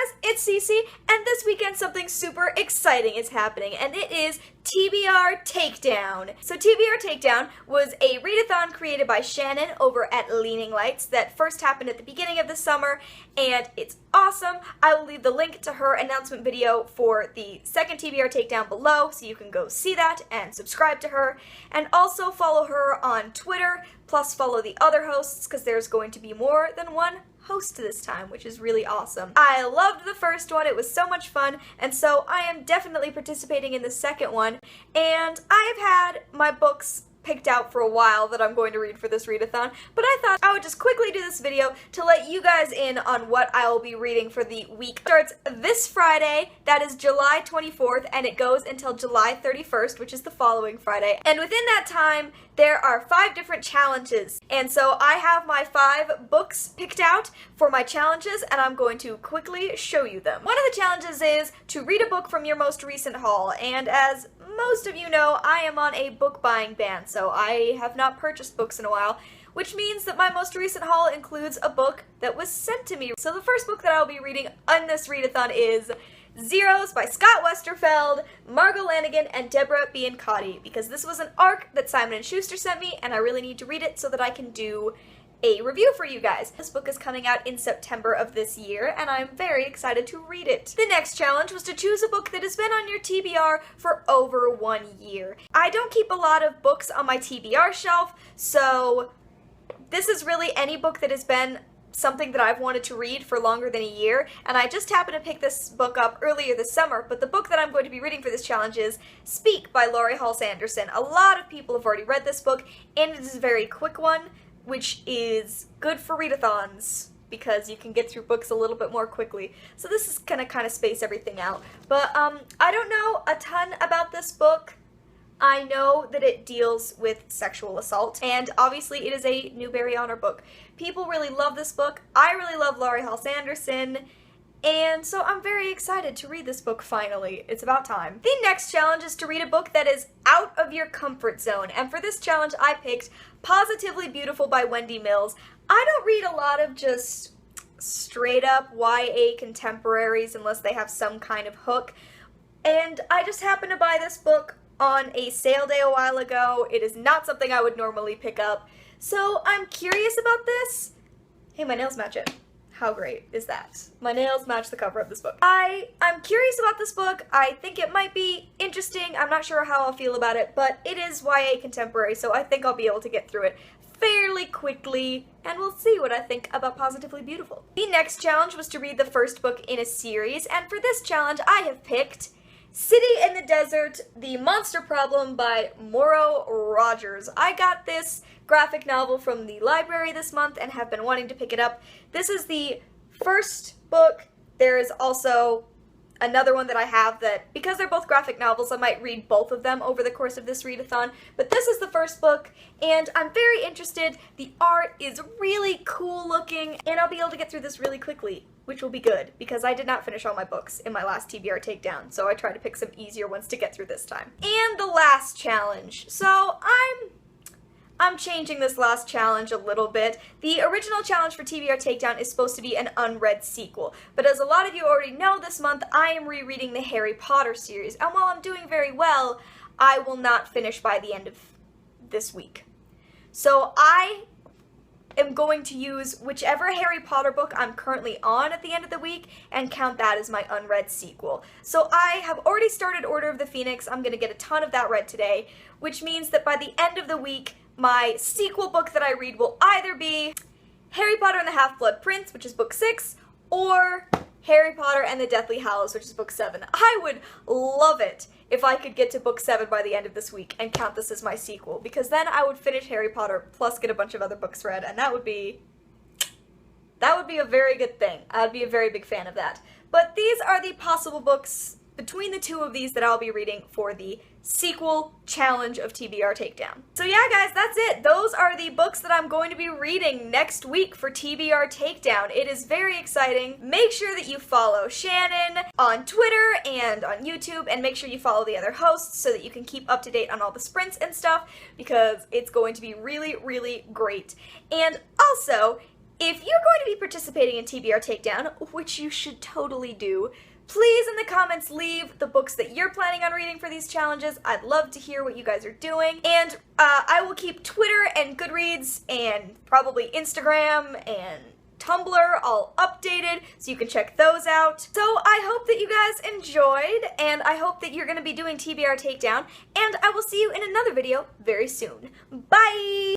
guys, it's Cece, and this weekend something super exciting is happening, and it is TBR Takedown. So TBR Takedown was a readathon created by Shannon over at Leaning Lights that first happened at the beginning of the summer, and it's awesome. I will leave the link to her announcement video for the second TBR Takedown below, so you can go see that and subscribe to her, and also follow her on Twitter, plus follow the other hosts, because there's going to be more than one host this time, which is really awesome. I loved the first one, it was so much fun, and so I am definitely participating in the second one, and I've had my books picked out for a while that I'm going to read for this readathon, but I thought I would just quickly do this video to let you guys in on what I will be reading for the week. It starts this Friday, that is July 24th, and it goes until July 31st, which is the following Friday, and within that time, there are 5 different challenges, and so I have my 5 books picked out for my challenges, and I'm going to quickly show you them. One of the challenges is to read a book from your most recent haul, and as most of you know, I am on a book buying ban, so I have not purchased books in a while, which means that my most recent haul includes a book that was sent to me. So the first book that I'll be reading on this readathon is Zeros by Scott Westerfeld, Margot Lanigan, and Deborah Biancotti, because this was an ARC that Simon & Schuster sent me, and I really need to read it so that I can do a review for you guys. This book is coming out in September of this year, and I'm very excited to read it. The next challenge was to choose a book that has been on your TBR for over 1 year. I don't keep a lot of books on my TBR shelf, so this is really any book that has been something that I've wanted to read for longer than a year, and I just happened to pick this book up earlier this summer, but the book that I'm going to be reading for this challenge is Speak by Laurie Halse Anderson. A lot of people have already read this book, and it is a very quick one, which is good for readathons, because you can get through books a little bit more quickly. So this is gonna kind of space everything out. But I don't know a ton about this book. I know that it deals with sexual assault, and obviously it is a Newbery Honor book. People really love this book. I really love Laurie Halse Anderson, and so I'm very excited to read this book finally. It's about time. The next challenge is to read a book that is out of your comfort zone, and for this challenge I picked Positively Beautiful by Wendy Mills. I don't read a lot of just straight up YA contemporaries unless they have some kind of hook, and I just happened to buy this book on a sale day a while ago. It is not something I would normally pick up, so I'm curious about this. Hey, my nails match it. How great is that? My nails match the cover of this book. I'm curious about this book. I think it might be interesting. I'm not sure how I'll feel about it, but it is YA contemporary, so I think I'll be able to get through it fairly quickly, and we'll see what I think about Positively Beautiful. The next challenge was to read the first book in a series, and for this challenge I have picked City in the Desert, The Monster Problem by Mauro Rogers. I got this graphic novel from the library this month and have been wanting to pick it up. This is the first book. There is also another one that I have that, because they're both graphic novels, I might read both of them over the course of this readathon, but this is the first book, and I'm very interested. The art is really cool looking, and I'll be able to get through this really quickly, which will be good, because I did not finish all my books in my last TBR Takedown, so I tried to pick some easier ones to get through this time. And the last challenge. So I'm changing this last challenge a little bit. The original challenge for TBR Takedown is supposed to be an unread sequel, but as a lot of you already know, this month I am rereading the Harry Potter series, and while I'm doing very well, I will not finish by the end of this week. So I am going to use whichever Harry Potter book I'm currently on at the end of the week and count that as my unread sequel. So I have already started Order of the Phoenix. I'm going to get a ton of that read today, which means that by the end of the week, my sequel book that I read will either be Harry Potter and the Half-Blood Prince, which is book 6, or Harry Potter and the Deathly Hallows, which is book 7. I would love it if I could get to book 7 by the end of this week and count this as my sequel, because then I would finish Harry Potter plus get a bunch of other books read, and that would be a very good thing. I'd be a very big fan of that. But these are the possible books between the two of these that I'll be reading for the sequel challenge of TBR Takedown. So yeah, guys, that's it. Those are the books that I'm going to be reading next week for TBR Takedown. It is very exciting. Make sure that you follow Shannon on Twitter and on YouTube, and make sure you follow the other hosts so that you can keep up to date on all the sprints and stuff, because it's going to be really, really great. And also, If you're going to be participating in TBR Takedown, which you should totally do, please in the comments leave the books that you're planning on reading for these challenges. I'd love to hear what you guys are doing. And I will keep Twitter and Goodreads and probably Instagram and Tumblr all updated so you can check those out. So I hope that you guys enjoyed, and I hope that you're going to be doing TBR Takedown, and I will see you in another video very soon. Bye!